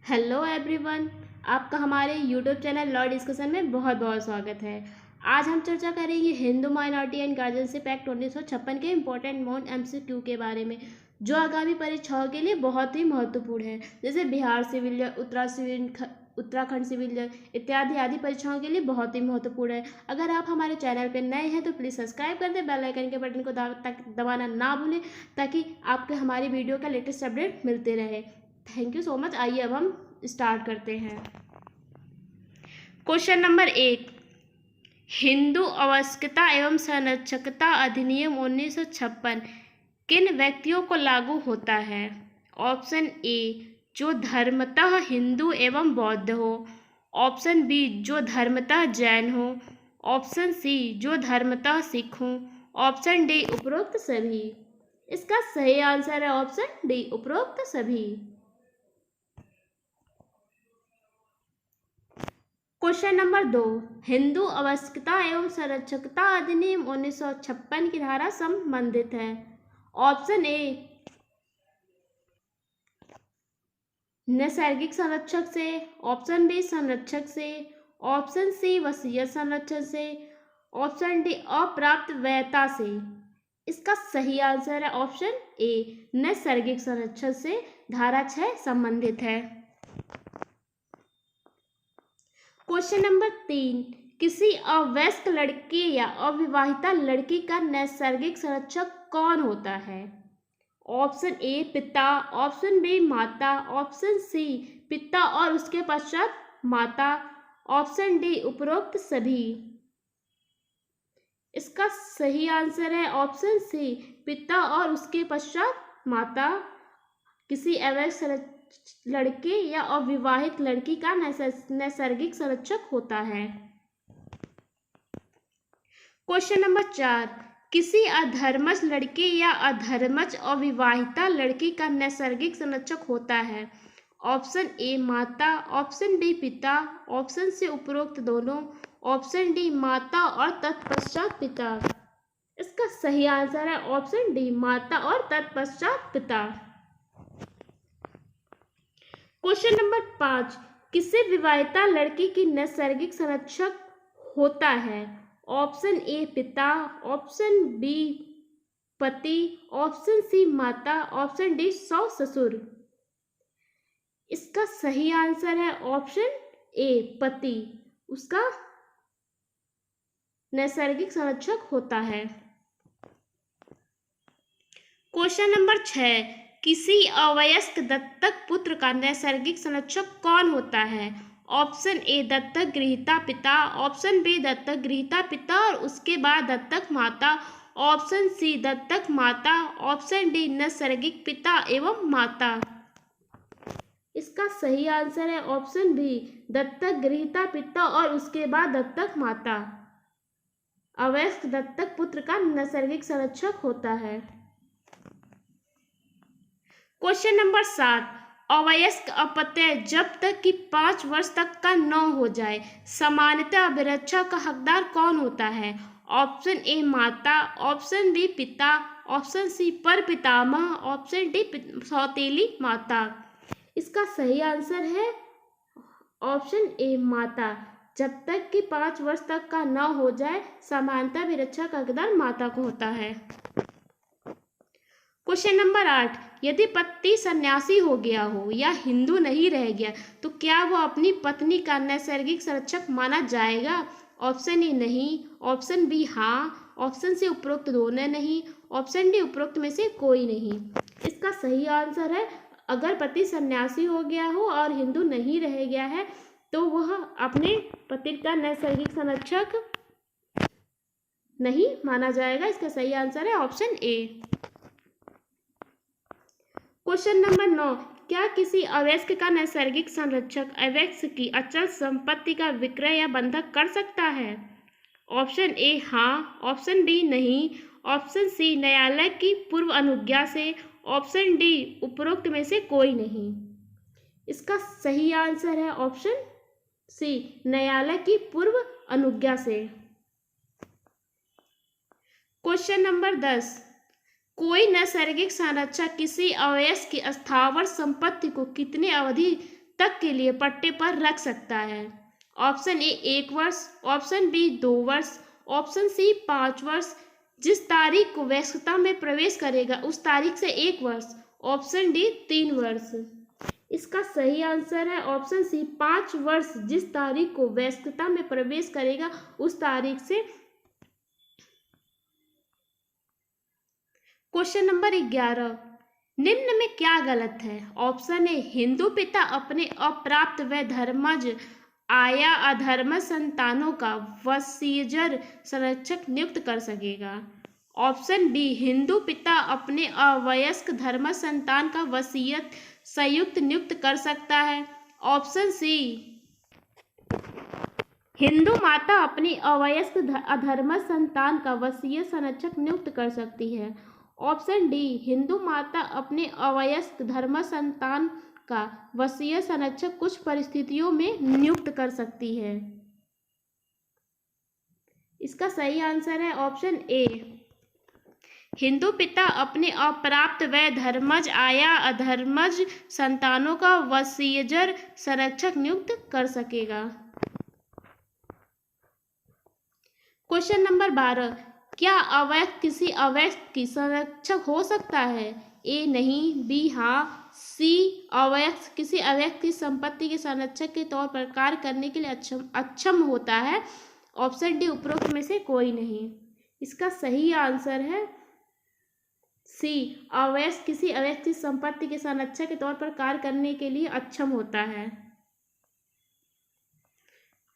Hello everyone, आपका हमारे YouTube channel law discussion में बहुत बहुत स्वागत है। आज हम चर्चा करेंगे Hindu minority and guardianship act 1956 के इम्पोर्टेंट मोस्ट MCQ के बारे में, जो आगामी परीक्षाओं के लिए बहुत ही महत्वपूर्ण है, जैसे बिहार सिविल, उत्तराखंड सिविल इत्यादि आदि परीक्षाओं के लिए बहुत ही महत्वपूर्ण है। अगर आप हमारे चैनल पर नए हैं तो प्लीज़ सब्सक्राइब कर दें, बेल आइकन के बटन को दबाना ना भूलें ताकि आपको हमारी वीडियो का लेटेस्ट अपडेट मिलते रहे। Thank you so much. आइए अब हम स्टार्ट करते हैं। क्वेश्चन नंबर 1, हिंदू आवश्यकता एवं संरक्षकता अधिनियम 1956 किन व्यक्तियों को लागू होता है? ऑप्शन ए, जो धर्मतः हिंदू एवं बौद्ध हो। ऑप्शन बी, जो धर्मतः जैन हो। ऑप्शन सी, जो धर्मतः सिख हो। ऑप्शन डी, उपरोक्त सभी। इसका सही आंसर है ऑप्शन डी, उपरोक्त सभी। क्वेश्चन नंबर 2, हिंदू आवश्यकता एवं संरक्षकता अधिनियम 1956 की धारा संबंधित है। ऑप्शन ए, नैसर्गिक संरक्षक से। ऑप्शन बी, संरक्षक से। ऑप्शन सी, वसीयत संरक्षण से। ऑप्शन डी, अप्राप्त वैधता से। इसका सही आंसर है ऑप्शन ए, नैसर्गिक संरक्षण से धारा 6 संबंधित है। क्वेश्चन नंबर 3, किसी अवयस्क लड़के या अविवाहिता लड़की का नैसर्गिक संरक्षक कौन होता है? ऑप्शन ए, पिता। ऑप्शन बी, माता। ऑप्शन सी, पिता और उसके पश्चात माता। ऑप्शन डी, उपरोक्त सभी। इसका सही आंसर है ऑप्शन सी, पिता और उसके पश्चात माता किसी अवयस्क लड़के या अविवाहित लड़की का नैसर्गिक संरक्षक होता है। क्वेश्चन नंबर 4, किसी अधर्मज लड़के या अधर्मज अविवाहिता लड़की का नैसर्गिक संरक्षक होता है? ऑप्शन ए, माता। ऑप्शन बी, पिता। ऑप्शन सी, उपरोक्त दोनों। ऑप्शन डी, माता और तत्पश्चात पिता। इसका सही आंसर है ऑप्शन डी, माता और तत्पश्चात पिता। क्वेश्चन नंबर 5, किसी विवाहिता लड़की की नैसर्गिक संरक्षक होता है? ऑप्शन ए, पिता। ऑप्शन बी, पति। ऑप्शन सी, माता। ऑप्शन डी, सास ससुर। इसका सही आंसर है ऑप्शन ए, पति उसका नैसर्गिक संरक्षक होता है। क्वेश्चन नंबर 6, किसी अवयस्क दत्तक पुत्र का नैसर्गिक संरक्षक कौन होता है? ऑप्शन ए, दत्तक गृहीता पिता। ऑप्शन बी, दत्तक गृहीता पिता और उसके बाद दत्तक माता। ऑप्शन सी, दत्तक माता। ऑप्शन डी, नैसर्गिक पिता एवं माता। इसका सही आंसर है ऑप्शन बी, दत्तक गृहीता पिता और उसके बाद दत्तक माता अवयस्क दत्तक पुत्र का नैसर्गिक संरक्षक होता है। क्वेश्चन नंबर 7, अवयस्क अपत्य जब तक कि 5 वर्ष तक का न हो जाए सामान्यतः अभिरक्षा का हकदार कौन होता है? ऑप्शन ए, माता। ऑप्शन बी, पिता। ऑप्शन सी, पर पितामह। ऑप्शन डी, सौतेली माता। इसका सही आंसर है ऑप्शन ए, माता। जब तक कि 5 वर्ष तक का न हो जाए सामान्यतः अभिरक्षा का हकदार माता को होता है। क्वेश्चन नंबर 8, यदि पति सन्यासी हो गया हो या हिंदू नहीं रह गया तो क्या वो अपनी पत्नी का नैसर्गिक संरक्षक माना जाएगा? ऑप्शन ए, नहीं। ऑप्शन बी, हाँ। ऑप्शन सी, उपरोक्त दोनों नहीं। ऑप्शन डी, उपरोक्त में से कोई नहीं। इसका सही आंसर है, अगर पति सन्यासी हो गया हो और हिंदू नहीं रह गया है तो वह अपने पति का नैसर्गिक संरक्षक नहीं माना जाएगा। इसका सही आंसर है ऑप्शन ए। क्वेश्चन नंबर 9, क्या किसी अवयस्क का नैसर्गिक संरक्षक अवयस्क की अचल संपत्ति का विक्रय या बंधक कर सकता है? ऑप्शन ए, हाँ। ऑप्शन बी, नहीं। ऑप्शन सी, न्यायालय की पूर्व अनुज्ञा से। ऑप्शन डी, उपरोक्त में से कोई नहीं। इसका सही आंसर है ऑप्शन सी, न्यायालय की पूर्व अनुज्ञा से। क्वेश्चन नंबर 10, कोई नैसर्गिक संरक्षक किसी अवयस्क की स्थावर संपत्ति को कितनी अवधि तक के लिए पट्टे पर रख सकता है। ऑप्शन ए 1 वर्ष, ऑप्शन बी 2 वर्ष, ऑप्शन सी 5 वर्ष। जिस तारीख को वयस्कता में प्रवेश करेगा उस तारीख से 1 वर्ष। ऑप्शन डी 3 वर्ष। इसका सही आंसर है ऑप्शन सी 5 वर्ष। जिस तारीख को वयस्कता में प्रवेश करेगा उस तारीख से। क्वेश्चन नंबर 11, निम्न में क्या गलत है? ऑप्शन ए हिंदू पिता अपने अप्राप्त व धर्मज आया अधर्मज संतानों का वसीयजर संरक्षक नियुक्त कर सकेगा। ऑप्शन बी हिंदू पिता अपने अवयस्क धर्मज संतान का वसीयत संयुक्त नियुक्त कर सकता है। ऑप्शन सी हिंदू माता अपनी अवयस्क अधर्मज संतान का वसीयत संरक्षक नियुक्त कर सकती है। ऑप्शन डी हिंदू माता अपने अवयस्क धर्मज संतान का वसीयत संरक्षक कुछ परिस्थितियों में नियुक्त कर सकती है। इसका सही आंसर है ऑप्शन ए हिंदू पिता अपने अप्राप्त व धर्मज आया अधर्मज संतानों का वसीयजर संरक्षक नियुक्त कर सकेगा। क्वेश्चन नंबर 12, क्या अवयस्क किसी अवयस्क की संरक्षक हो सकता है? ए नहीं, बी हाँ, सी अवयस्क किसी अवयस्क की संपत्ति के संरक्षक के तौर पर कार्य करने के लिए अक्षम होता है। ऑप्शन डी उपरोक्त में से कोई नहीं। इसका सही आंसर है सी अवयस्क किसी अवयस्क की संपत्ति के संरक्षक के तौर पर कार्य करने के लिए अक्षम होता है।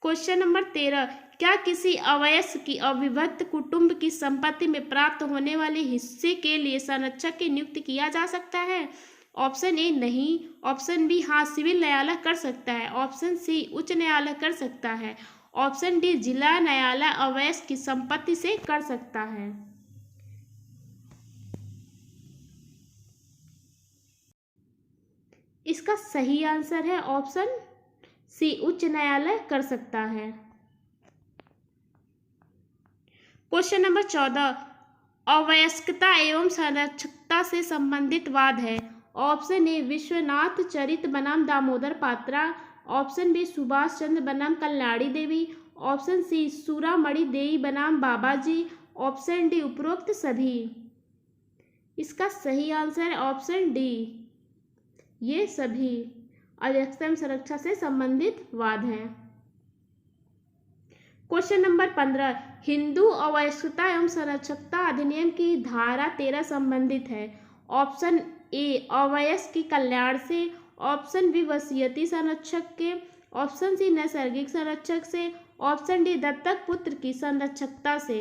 क्वेश्चन नंबर 13, क्या किसी अवयस्क की अविभक्त कुटुंब की संपत्ति में प्राप्त होने वाले हिस्से के लिए संरक्षक की नियुक्ति किया जा सकता है? ऑप्शन ए नहीं, ऑप्शन बी हाँ सिविल न्यायालय कर सकता है, ऑप्शन सी उच्च न्यायालय कर सकता है, ऑप्शन डी जिला न्यायालय अवयस्क की संपत्ति से कर सकता है। इसका सही आंसर है ऑप्शन सी उच्च न्यायालय कर सकता है। क्वेश्चन नंबर 14, अवयस्कता एवं संरक्षकता से संबंधित वाद है। ऑप्शन ए विश्वनाथ चरित बनाम दामोदर पात्रा, ऑप्शन बी सुभाष चंद्र बनाम कल्याणी देवी, ऑप्शन सी सूरामणि देवी बनाम बाबाजी, ऑप्शन डी उपरोक्त सभी। इसका सही आंसर है ऑप्शन डी, ये सभी अवयस्कता एवं संरक्षण से संबंधित वाद हैं। क्वेश्चन नंबर 15, हिंदू अवयस्कता एवं संरक्षकता अधिनियम की धारा 13 संबंधित है। ऑप्शन ए अवयस्क की कल्याण से, ऑप्शन बी वसीयती संरक्षक के, ऑप्शन सी नैसर्गिक संरक्षक से, ऑप्शन डी दत्तक पुत्र की संरक्षकता से।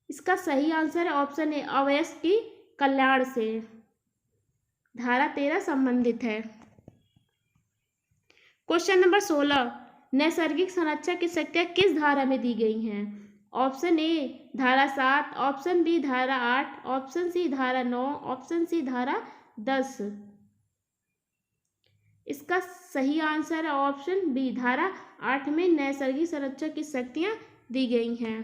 इसका सही आंसर है ऑप्शन ए अवयस्क की कल्याण से। धारा 13 संबंधित है। क्वेश्चन नंबर 16, नैसर्गिक संरक्षक की शक्तियां किस धारा में दी गई हैं? ऑप्शन ए धारा 7, ऑप्शन बी धारा 8, ऑप्शन सी धारा 9, ऑप्शन सी धारा 10। इसका सही आंसर है ऑप्शन बी धारा 8 में नैसर्गिक संरक्षक की शक्तियां दी गई हैं।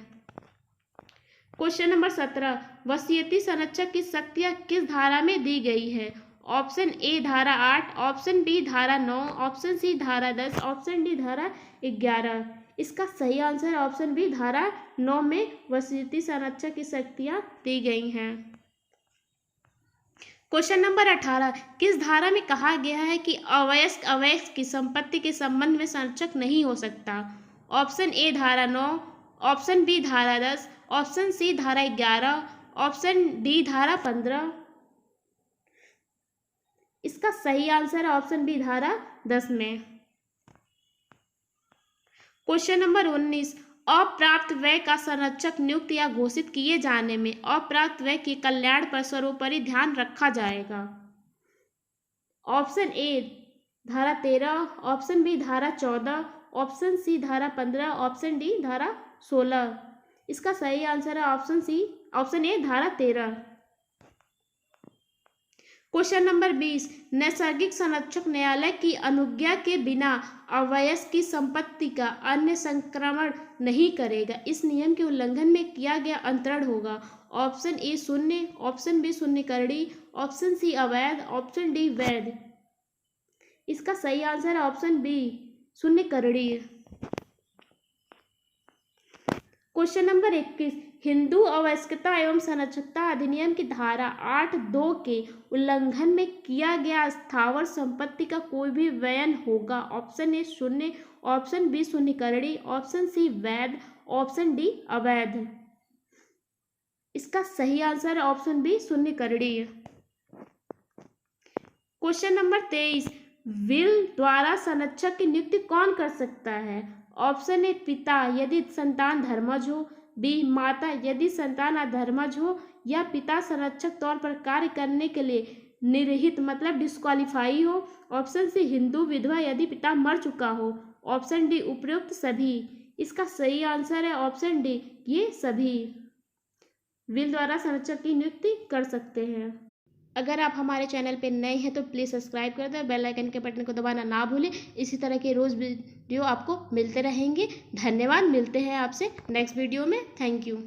क्वेश्चन नंबर 17, वसीयती संरक्षक की शक्तियां किस धारा में दी गई है? ऑप्शन ए धारा 8, ऑप्शन बी धारा 9, ऑप्शन सी धारा 10, ऑप्शन डी धारा 11। इसका सही आंसर है ऑप्शन बी धारा 9 में वसीयती संरक्षक की शक्तियां दी गई हैं। क्वेश्चन नंबर 18, किस धारा में कहा गया है कि अवयस्क अवयस्क की संपत्ति के संबंध में संरक्षक नहीं हो सकता? ऑप्शन ए धारा 9, ऑप्शन बी धारा 10, ऑप्शन सी धारा 11, ऑप्शन डी धारा 15। इसका सही आंसर है ऑप्शन बी धारा 10 में। क्वेश्चन नंबर 19, अप्राप्त व्यय का संरक्षक नियुक्त या घोषित किए जाने में अप्राप्त व्यय के कल्याण पर सर्वोपरि ध्यान रखा जाएगा। ऑप्शन ए धारा 13, ऑप्शन बी धारा 14, ऑप्शन सी धारा 15, ऑप्शन डी धारा 16। इसका सही आंसर है ऑप्शन सी, ऑप्शन ए धारा 13। क्वेश्चन नंबर 20, नैसर्गिक संरक्षक न्यायालय की अनुज्ञा के बिना अवयस्क की संपत्ति का अन्य संक्रमण नहीं करेगा। इस नियम के उल्लंघन में किया गया अंतरण होगा। ऑप्शन ए शून्य, ऑप्शन बी शून्यकरणी, ऑप्शन सी अवैध, ऑप्शन डी वैध। इसका सही आंसर है ऑप्शन बी, शून्यकरणीय। क्वेश्चन नंबर 21, हिंदू अवैस्कता एवं संरक्षकता अधिनियम की धारा 8(2) के उल्लंघन में किया गया स्थावर संपत्ति का कोई भी व्ययन होगा। ऑप्शन ए शून्य, ऑप्शन बी शून्यकरणीय, ऑप्शन सी वैध, ऑप्शन डी अवैध। इसका सही आंसर है ऑप्शन बी शून्यकरणीय। क्वेश्चन नंबर 23, विल द्वारा संरक्षक की नियुक्ति कौन कर सकता है। ऑप्शन ए पिता यदि संतान धर्मज हो, बी माता यदि संतान अधर्मज हो, या पिता संरक्षक तौर पर कार्य करने के लिए निर्हित मतलब डिस्क्वालीफाई हो। ऑप्शन सी हिंदू विधवा यदि पिता मर चुका हो, ऑप्शन डी उपरोक्त सभी। इसका सही आंसर है ऑप्शन डी, ये सभी विल द्वारा संरक्षक की नियुक्ति कर सकते हैं। अगर आप हमारे चैनल पर नए हैं तो प्लीज़ सब्सक्राइब कर दें, बेल आइकन के बटन को दबाना ना भूलें। इसी तरह के रोज़ वीडियो आपको मिलते रहेंगे। धन्यवाद, मिलते हैं आपसे नेक्स्ट वीडियो में। Thank you.